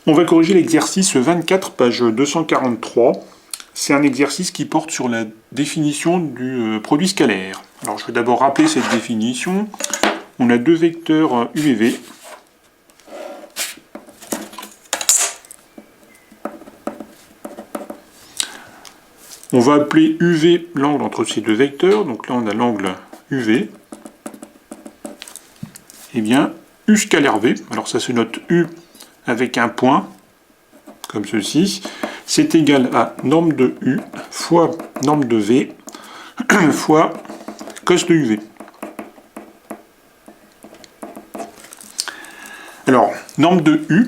On va corriger l'exercice 24, page 243. C'est un exercice qui porte sur la définition du produit scalaire. Alors je vais d'abord rappeler cette définition. On a deux vecteurs U et V. On va appeler UV l'angle entre ces deux vecteurs. Donc là on a l'angle UV. Eh bien, U scalaire V, alors ça se note U avec un point, comme ceci, c'est égal à norme de U fois norme de V fois cos de UV. Alors, norme de U,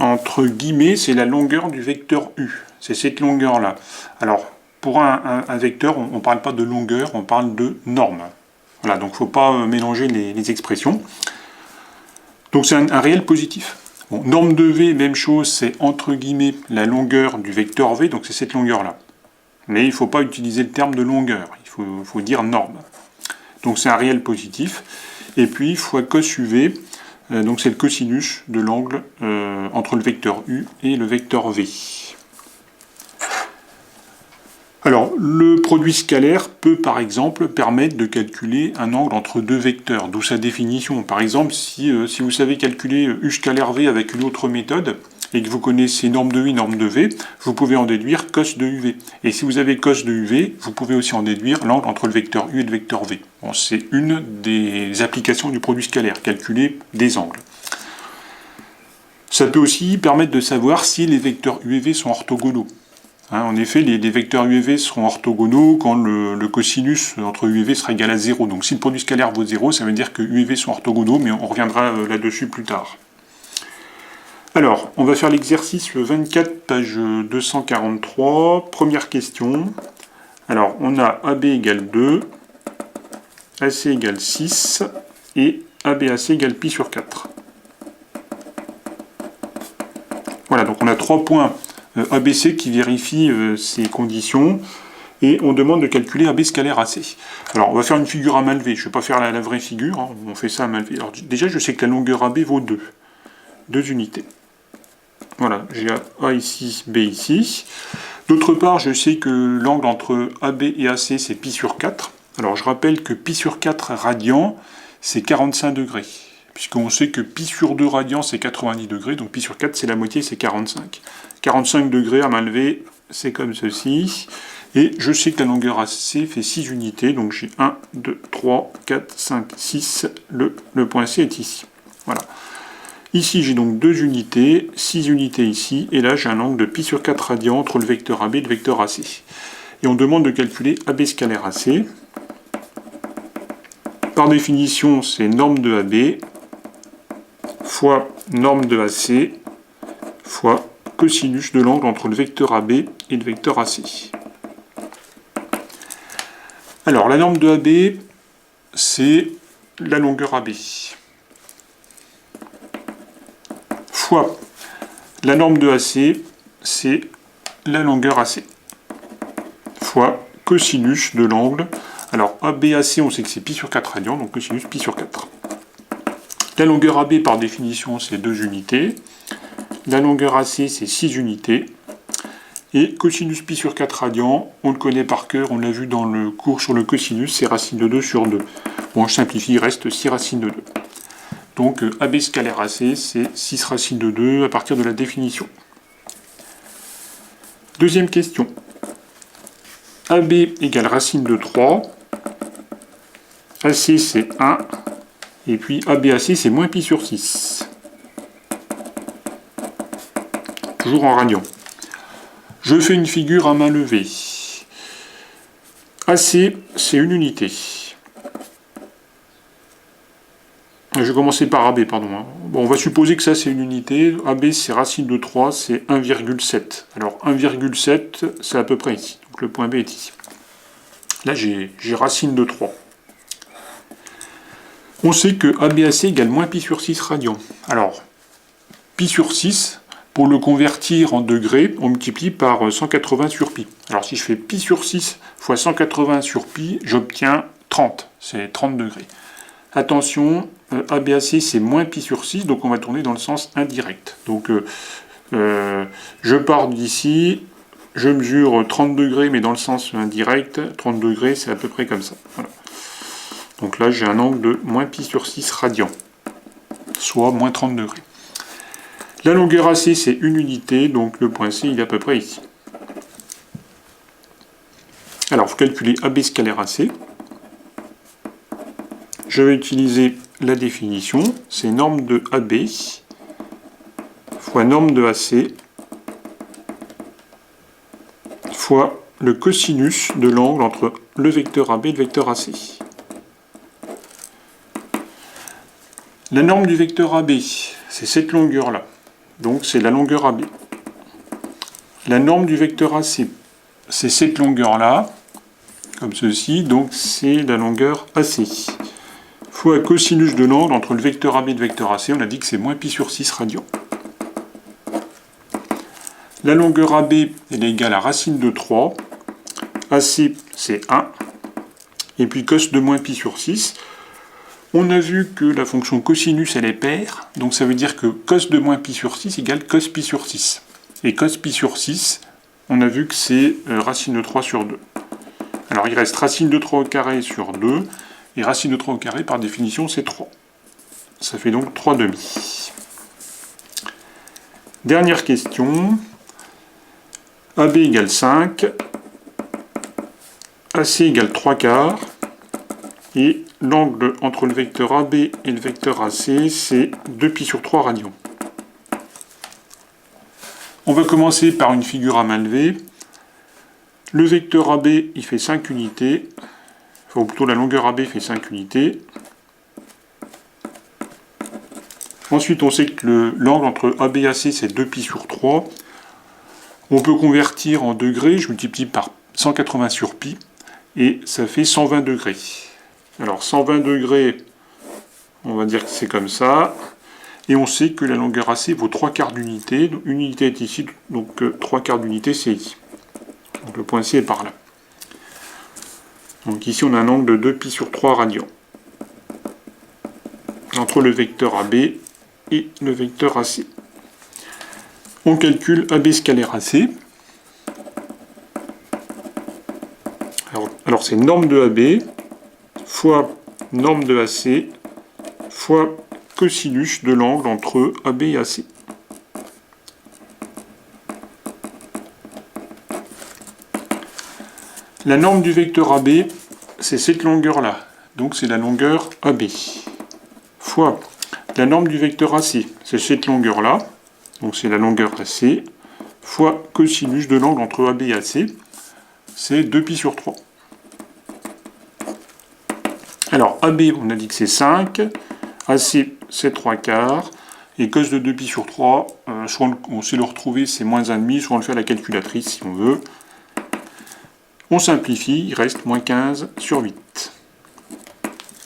entre guillemets, c'est la longueur du vecteur U. C'est cette longueur-là. Alors, pour un vecteur, on ne parle pas de longueur, on parle de norme. Voilà, donc il ne faut pas mélanger les expressions. Donc c'est un réel positif. Bon, norme de V, même chose, c'est entre guillemets la longueur du vecteur V, donc c'est cette longueur-là. Mais il ne faut pas utiliser le terme de longueur, il faut dire norme. Donc c'est un réel positif. Et puis fois cos UV, donc c'est le cosinus de l'angle entre le vecteur U et le vecteur V. Alors, le produit scalaire peut par exemple permettre de calculer un angle entre deux vecteurs, d'où sa définition. Par exemple, si vous savez calculer U scalaire V avec une autre méthode, et que vous connaissez norme de U, norme de V, vous pouvez en déduire cos de UV. Et si vous avez cos de UV, vous pouvez aussi en déduire l'angle entre le vecteur U et le vecteur V. Bon, c'est une des applications du produit scalaire, calculer des angles. Ça peut aussi permettre de savoir si les vecteurs U et V sont orthogonaux. En effet, les vecteurs U et V seront orthogonaux quand le cosinus entre U et V sera égal à 0. Donc si le produit scalaire vaut 0, ça veut dire que U et V sont orthogonaux, mais on reviendra là-dessus plus tard. Alors, on va faire l'exercice 24, page 243. Première question. Alors, on a AB égale 2, AC égale 6, et ABAC égale pi sur 4. Voilà, donc on a 3 points ABC qui vérifie ces conditions, et on demande de calculer AB scalaire AC. Alors on va faire une figure à main levée, je ne vais pas faire la vraie figure, hein, on fait ça à main levée. Alors déjà je sais que la longueur AB vaut 2 unités. Voilà, j'ai A ici, B ici. D'autre part, je sais que l'angle entre AB et AC c'est pi sur 4. Alors je rappelle que pi sur 4 radians, c'est 45 degrés. Puisqu'on sait que pi sur 2 radians c'est 90 degrés, donc pi sur 4 c'est la moitié, c'est 45. 45 degrés à main levée, c'est comme ceci. Et je sais que la longueur AC fait 6 unités, donc j'ai 1, 2, 3, 4, 5, 6. Le point C est ici. Voilà. Ici j'ai donc 2 unités, 6 unités ici, et là j'ai un angle de pi sur 4 radians entre le vecteur AB et le vecteur AC. Et on demande de calculer AB scalaire AC. Par définition, c'est norme de AB fois norme de AC fois cosinus de l'angle entre le vecteur AB et le vecteur AC. Alors, la norme de AB, c'est la longueur AB. Fois la norme de AC, c'est la longueur AC. Fois cosinus de l'angle. Alors, ABAC, on sait que c'est pi sur 4 radians, donc cosinus pi sur 4. La longueur AB, par définition, c'est 2 unités. La longueur AC, c'est 6 unités. Et cosinus pi sur 4 radians, on le connaît par cœur, on l'a vu dans le cours sur le cosinus, c'est racine de 2 sur 2. Bon, je simplifie, il reste 6 racines de 2. Donc AB scalaire AC, c'est 6 racines de 2 à partir de la définition. Deuxième question. AB égale racine de 3. AC, c'est 1. Et puis ABAC, c'est moins pi sur 6. Toujours en radians. Je fais une figure à main levée. AC, c'est une unité. Je vais commencer par AB, pardon. Bon, on va supposer que ça, c'est une unité. AB, c'est racine de 3, c'est 1,7. Alors, 1,7, c'est à peu près ici. Donc, le point B est ici. Là, j'ai racine de 3. On sait que ABAC égale moins pi sur 6 radians. Alors, pi sur 6, pour le convertir en degrés, on multiplie par 180 sur pi. Alors si je fais pi sur 6 fois 180 sur pi, j'obtiens 30. C'est 30 degrés. Attention, ABAC c'est moins pi sur 6, donc on va tourner dans le sens indirect. Donc Je pars d'ici, je mesure 30 degrés, mais dans le sens indirect. 30 degrés, c'est à peu près comme ça. Voilà. Donc là, j'ai un angle de moins pi sur 6 radians, soit moins 30 degrés. La longueur AC, c'est une unité, donc le point C, il est à peu près ici. Alors, vous calculez AB scalaire AC. Je vais utiliser la définition, c'est norme de AB fois norme de AC fois le cosinus de l'angle entre le vecteur AB et le vecteur AC. La norme du vecteur AB, c'est cette longueur-là, donc c'est la longueur AB. La norme du vecteur AC, c'est cette longueur-là, comme ceci, donc c'est la longueur AC. Fois cosinus de l'angle entre le vecteur AB et le vecteur AC, on a dit que c'est moins pi sur 6 radians. La longueur AB, elle est égale à racine de 3. AC, c'est 1. Et puis cos de moins pi sur 6. On a vu que la fonction cosinus, elle est paire. Donc ça veut dire que cos de moins pi sur 6 égale cos pi sur 6. Et cos pi sur 6, on a vu que c'est racine de 3 sur 2. Alors il reste racine de 3 au carré sur 2. Et racine de 3 au carré, par définition, c'est 3. Ça fait donc 3 demi. Dernière question. AB égale 5. AC égale 3 quarts. Et l'angle entre le vecteur AB et le vecteur AC, c'est 2pi sur 3 radians. On va commencer par une figure à main levée. Le vecteur AB, il fait 5 unités. Enfin, ou plutôt la longueur AB fait 5 unités. Ensuite, on sait que l'angle entre AB et AC, c'est 2pi sur 3. On peut convertir en degrés, je multiplie par 180 sur pi, et ça fait 120 degrés. Alors 120 degrés, on va dire que c'est comme ça. Et on sait que la longueur AC vaut 3 quarts d'unité. Donc une unité est ici, donc 3 quarts d'unité c'est ici. Donc le point C est par là. Donc ici on a un angle de 2pi sur 3 radians. Entre le vecteur AB et le vecteur AC. On calcule AB scalaire AC. Alors c'est norme de AB fois norme de AC fois cosinus de l'angle entre AB et AC. La norme du vecteur AB, c'est cette longueur-là. Donc c'est la longueur AB. Fois la norme du vecteur AC, c'est cette longueur-là. Donc c'est la longueur AC. Fois cosinus de l'angle entre AB et AC. C'est 2pi sur 3. Alors AB, on a dit que c'est 5. AC, c'est 3 quarts. Et cos de 2pi sur 3, soit on sait le retrouver, c'est moins 1,5, soit on le fait à la calculatrice si on veut. On simplifie, il reste moins 15 sur 8.